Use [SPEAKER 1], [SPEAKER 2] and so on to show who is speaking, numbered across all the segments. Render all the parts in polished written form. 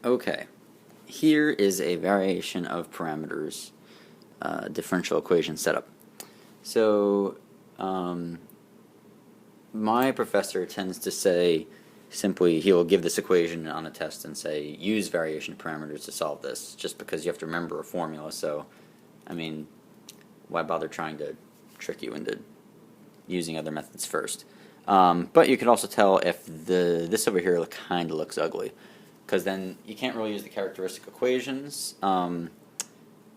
[SPEAKER 1] Okay, here is a variation of parameters differential equation setup. So my professor tends to say simply he'll give this equation on a test and say use variation parameters to solve this, just because you have to remember a formula. So I mean, why bother trying to trick you into using other methods first? But you could also tell if this over here kind of looks ugly, because then you can't really use the characteristic equations,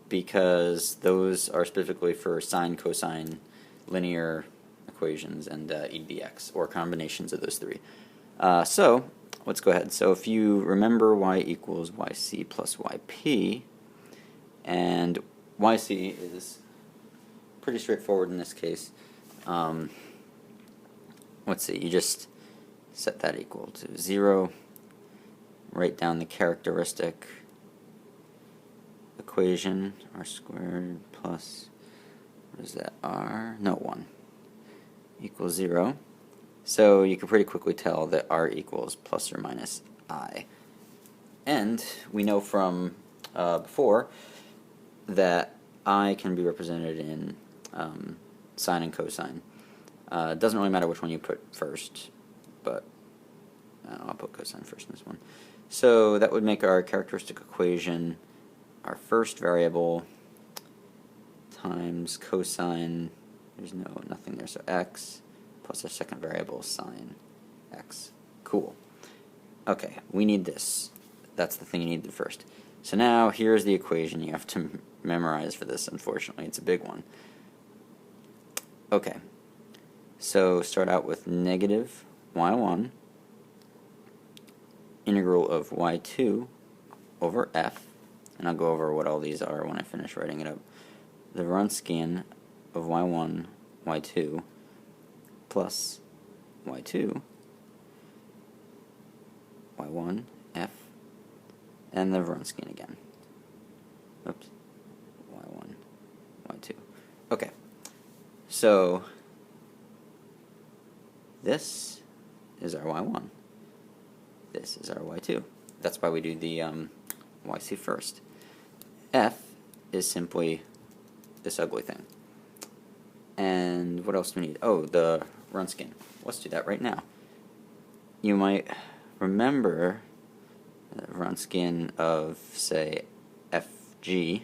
[SPEAKER 1] because those are specifically for sine, cosine, linear equations, and e/dx, or combinations of those three. So let's go ahead. So if you remember y equals yc plus yp, and yc is pretty straightforward in this case. Let's see, you just set that equal to 0, write down the characteristic equation, r squared plus, what is that, r, no, 1, equals 0. So you can pretty quickly tell that r equals plus or minus I. And we know from before that I can be represented in sine and cosine. It doesn't really matter which one you put first, but I'll put cosine first in this one. So that would make our characteristic equation our first variable times cosine, there's nothing there, so x, plus our second variable sine x. Cool. Okay, we need this. That's the thing you needed first. So now here's the equation you have to memorize for this, unfortunately. It's a big one. Okay, so start out with negative y1 integral of y2 over f, and I'll go over what all these are when I finish writing it up. The Wronskian of y1, y2 plus y2, y1, f, and the Wronskian again. Oops, y1, y2. Okay, so this is our y1. This is our y2. That's why we do the yc first. F is simply this ugly thing. And what else do we need? Oh, the Wronskian. Let's do that right now. You might remember the Wronskian of, say, fg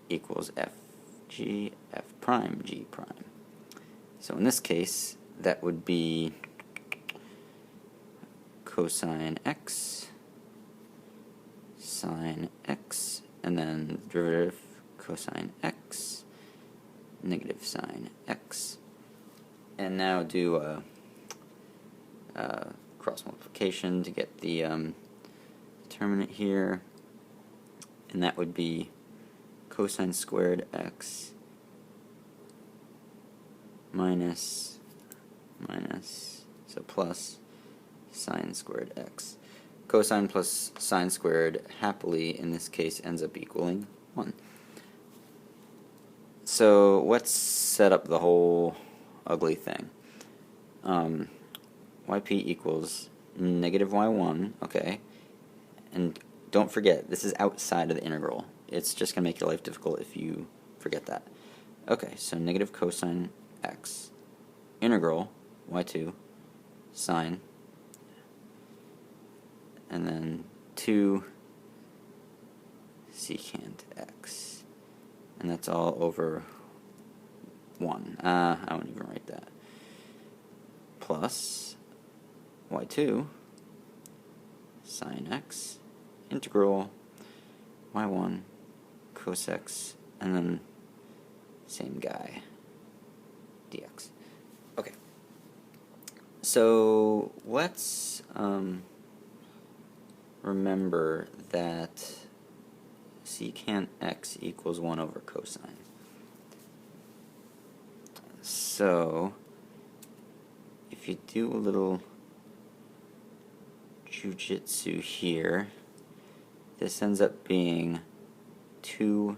[SPEAKER 1] equals fg f prime g prime. So in this case, that would be cosine x, sine x, and then derivative cosine x, negative sine x. And now do cross multiplication to get the determinant here, and that would be cosine squared x minus, so plus sine squared x. Cosine plus sine squared, happily, in this case, ends up equaling 1. So let's set up the whole ugly thing. Yp equals negative y1, okay? And don't forget, this is outside of the integral. It's just going to make your life difficult if you forget that. Okay, so negative cosine x, integral y2, sine, and then 2 secant x. And that's all over 1. I won't even write that. Plus y2 sine x integral y1 cos x, and then same guy dx. Okay, so let's remember that secant x equals 1 over cosine. So if you do a little jujitsu here, this ends up being 2,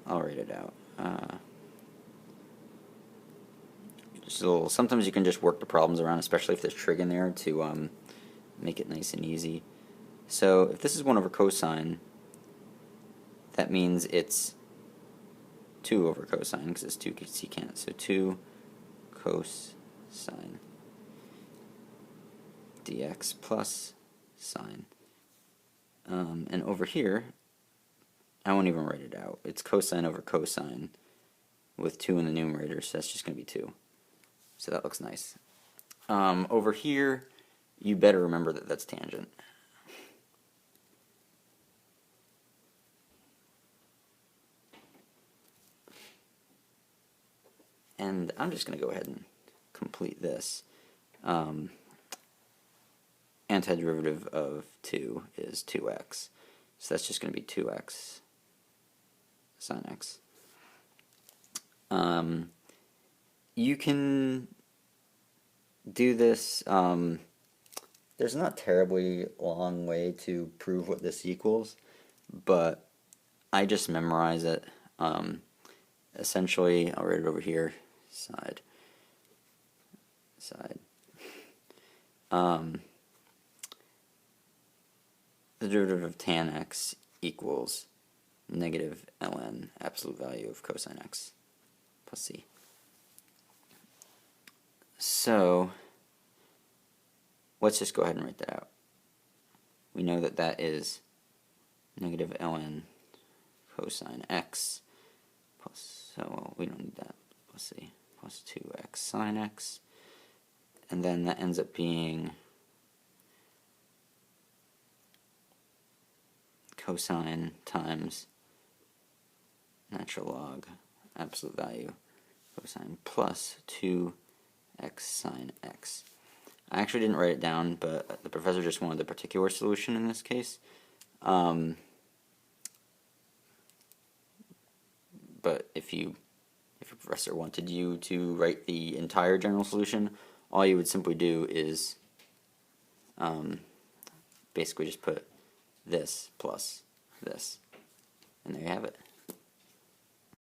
[SPEAKER 1] I'll write it out, just a little, sometimes you can just work the problems around, especially if there's trig in there, to make it nice and easy. So if this is 1 over cosine, that means it's 2 over cosine, because it's 2 secant. So 2 cosine dx plus sine. And over here, I won't even write it out. It's cosine over cosine with 2 in the numerator, so that's just going to be 2. So that looks nice. Over here, you better remember that that's tangent. And I'm just going to go ahead and complete this. Antiderivative of 2 is 2x. So that's just going to be 2x sine x. You can do this. There's not a terribly long way to prove what this equals, but I just memorize it. Essentially, I'll write it over here, side. The derivative of tan x equals negative ln absolute value of cosine x plus c. So let's just go ahead and write that out. We know that that is negative ln cosine x plus, so we don't need that, plus c, plus 2x sine x, and then that ends up being cosine times natural log absolute value cosine plus 2x sine x. I actually didn't write it down, but the professor just wanted the particular solution in this case. But if your professor wanted you to write the entire general solution, all you would simply do is basically just put this plus this, and there you have it.